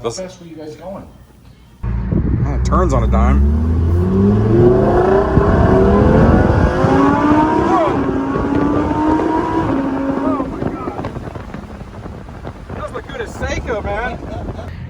How fast were you guys going? It turns on a dime. Oh my God. That was Laguna Seca, man.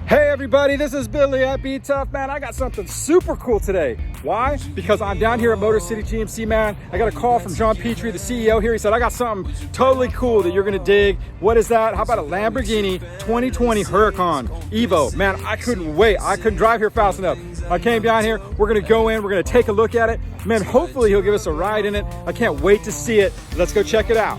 Hey everybody, this is Billy at BTUFF, man. I got something super cool today. Why? Because I'm down here at Motor City GMC, man. I got a call from John Petrie, the CEO here. He said, I got something totally cool that you're gonna dig. What is that? How about a Lamborghini 2020 Huracan EVO? Man, I couldn't wait. I couldn't drive here fast enough. I came down here, we're gonna go in, we're gonna take a look at it. Man, hopefully he'll give us a ride in it. I can't wait to see it. Let's go check it out.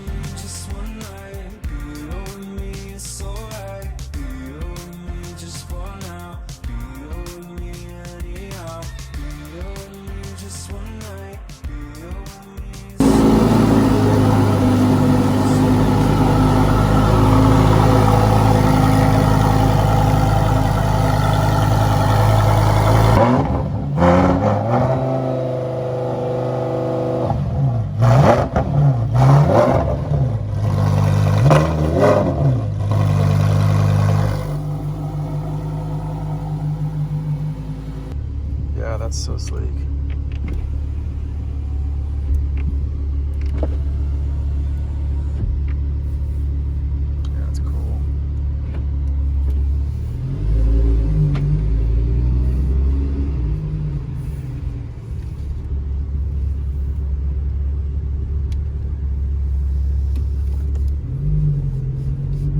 Yeah, that's so sleek. Yeah, that's cool.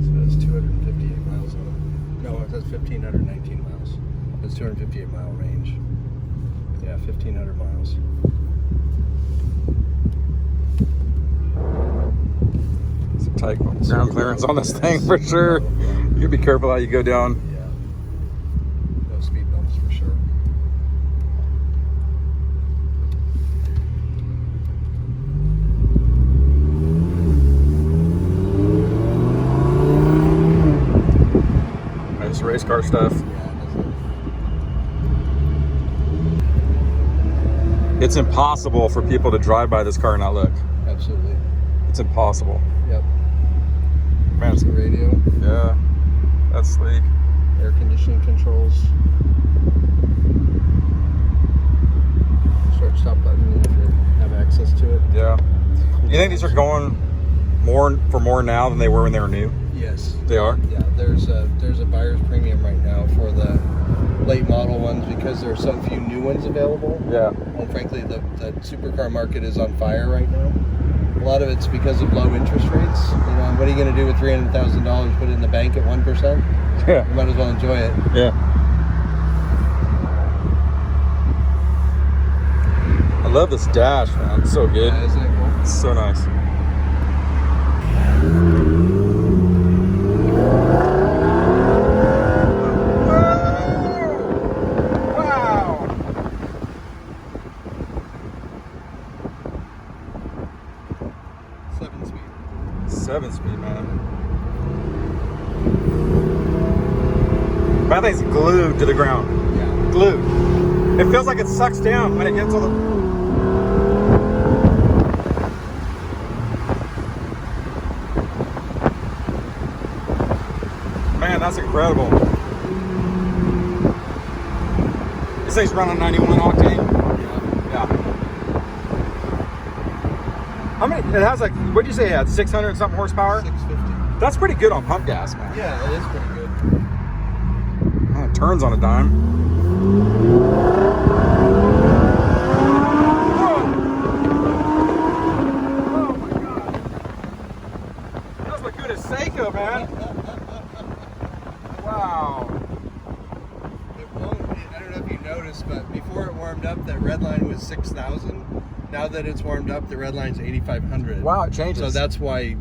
So it's 258 miles on it. No, it says 1,519 miles. It's 258 mile range. Yeah, 1,500 miles. Some tight ground clearance on this thing for sure. You gotta be careful how you go down. Yeah. No speed bumps for sure. Nice race car stuff. It's impossible for people to drive by this car and not look. Absolutely. It's impossible. Yep. Man, It's the radio, yeah, that's sleek. air conditioning controls. Start stop button if you have access to it. Yeah. You think these are going more now than they were when they were new? Yes. They are? Yeah, there's a buyer's premium right now for the late model ones because there are so few new ones available. Yeah. And frankly, the supercar market is on fire right now. A lot of it's because of low interest rates. You know, what are you going to do with $300,000 put it in the bank at 1%? Yeah. You might as well enjoy it. Yeah. I love this dash, man. It's so good. Yeah, isn't it cool? It's so nice. Wow. 7-speed. 7-speed, man. That thing's glued to the ground. Yeah. Glued. It feels like it sucks down when it gets on the... Man, that's incredible. This thing's running 91 octane. Yeah. How many? It has like, what did you say it had? 600 and something horsepower? 650. That's pretty good on pump gas, man. Yeah, it is pretty good. It turns on a dime. Oh my God. That was Laguna Seca, man. Wow. It won't. I don't know if you noticed, but before it warmed up, that red line was 6,000. Now that it's warmed up, the red line's 8,500. Wow, it changes. So that's why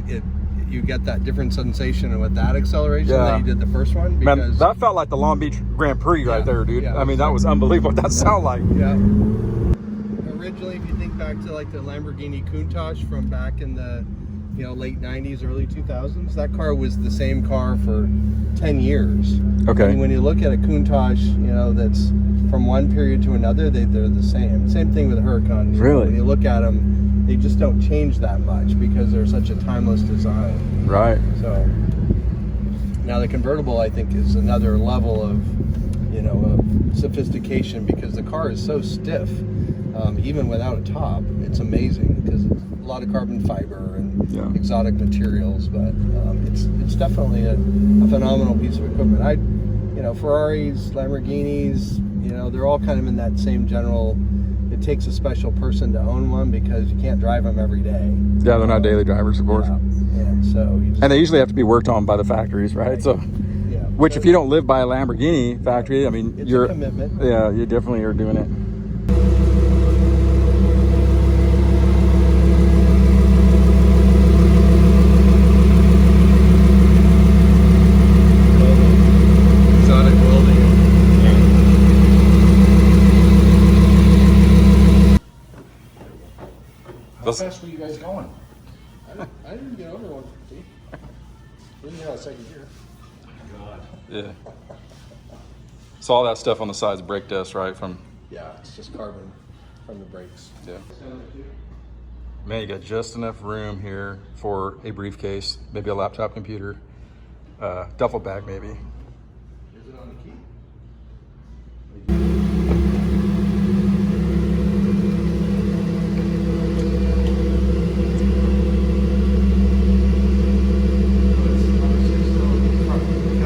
you get that different sensation with that acceleration Yeah. that you did the first one. Because, Man, that felt like the Long Beach Grand Prix right there, dude. yeah. I mean, that was unbelievable what that sounded like. Yeah. Originally, if you think back to like the Lamborghini Countach from back in the late 90s, early 2000s, that car was the same car for 10 years. Okay. I mean, when you look at a Countach, that's from one period to another, they're the same. Same thing with the Huracan. Really? When you look at them, they just don't change that much because they're such a timeless design. Right. So Now the convertible, I think, is another level of, you know, of sophistication, because the car is so stiff, even without a top. It's amazing because it's a lot of carbon fiber and exotic materials, but it's definitely a phenomenal piece of equipment. You know, Ferraris, Lamborghinis, you know, they're all kind of in that same general. It takes a special person to own one because you can't drive them every day. Yeah, they're not daily drivers, of course. Yeah. And so, and they usually have to be worked on by the factories, right? So, yeah. Which, if you don't live by a Lamborghini factory, I mean, it's a commitment. Yeah, you definitely are doing it. How fast were you guys going? I didn't get over 150. Didn't have a second gear. God. Yeah. So all that stuff on the side's brake dust, right? From Yeah, it's just carbon from the brakes. Yeah. Man, you got just enough room here for a briefcase, maybe a laptop computer, duffel bag maybe. Is it on the key?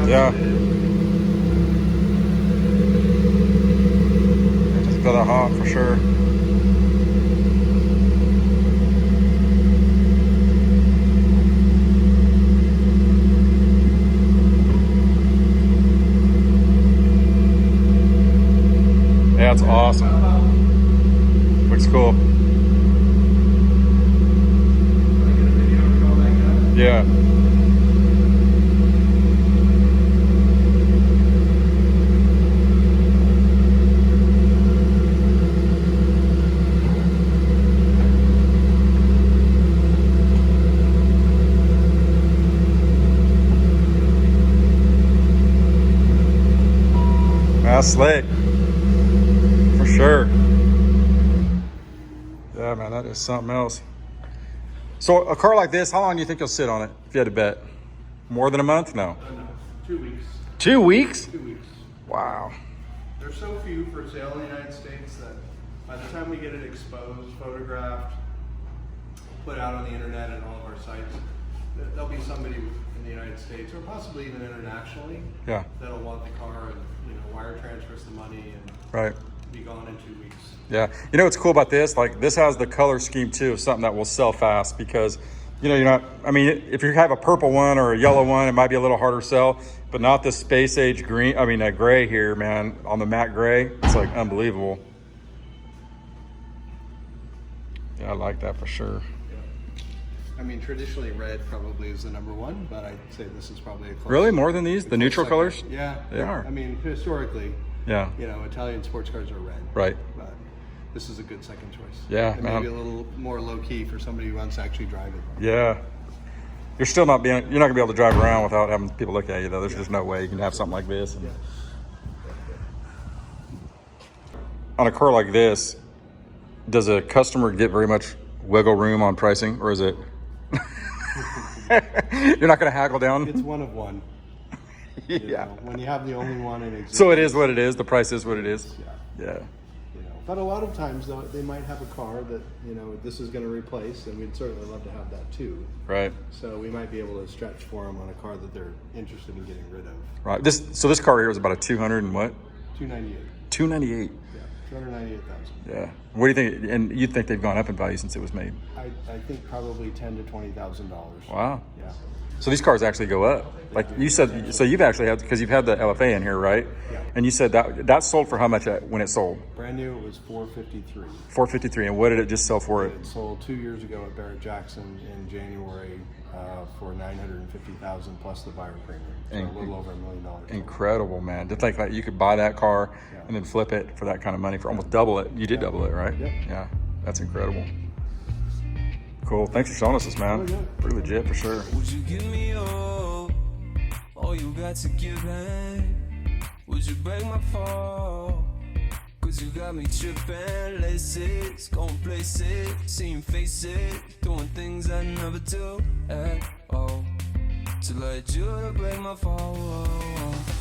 Yeah. Just feel that hot for sure. Yeah, it's awesome. Looks cool. Yeah. That's slick, for sure. Yeah, man, that is something else. So a car like this, how long do you think you'll sit on it, if you had to bet? More than a month? No. No, 2 weeks. 2 weeks? 2 weeks. Wow. There's so few for sale in the United States that by the time we get it exposed, photographed, put out on the internet and all of our sites, there'll be somebody in the United States, or possibly even internationally, that'll want the car and, you know, wire transfers the money and right. be gone in 2 weeks. Yeah. You know what's cool about this? Like, this has the color scheme too of something that will sell fast, because, you know, you're not, I mean, if you have a purple one or a yellow one, it might be a little harder to sell, but not the space age green, I mean, that gray here, man, on the matte gray. It's like unbelievable. Yeah, I like that for sure. I mean, traditionally red probably is the #1, but I'd say this is probably a close. Really? More than these? The neutral second. colors? Yeah. They are. I mean, historically, Yeah. you know, Italian sports cars are red. Right. But this is a good second choice. Yeah, and man. maybe a little more low key for somebody who wants to actually drive it. Yeah. You're still not being, you're not gonna be able to drive around without having people look at you though. There's just no way you can have something like this. And on a car like this, does a customer get very much wiggle room on pricing, or is it, you're not gonna haggle down? It's one of one. Yeah. You know, when you have the only one in existence. So it is what it is. The price is what it is. Yeah. Yeah. You know, but a lot of times though, they might have a car that, you know, this is going to replace, and we'd certainly love to have that too. Right. So we might be able to stretch for them on a car that they're interested in getting rid of. Right. This car here is about a 200 and what? 298. 298. Yeah, 298,000. Yeah. What do you think? And you think they've gone up in value since it was made? I think probably $10,000 to $20,000. Wow. Yeah. So these cars actually go up. Like you said, so you've actually had, because you've had the LFA in here, right? Yeah. And you said that sold for how much when it sold? Brand new, it was $453,000. $453,000. And what did it just sell for? It sold 2 years ago at Barrett Jackson in January for $950,000 plus the buyer premium. So a little over $1 million. Incredible, man. To think that you could buy that car and then flip it for that kind of money for almost double it. You did double it, right? Yep. Yeah. That's incredible. Cool. Thanks for showing us this, man. Pretty legit for sure. Would you give me all you got to give back? Would you break my fall? Cause you got me tripping, laces, going places, seeing faces, doing things I never do at all. till I hit you to break my fall. Whoa, whoa.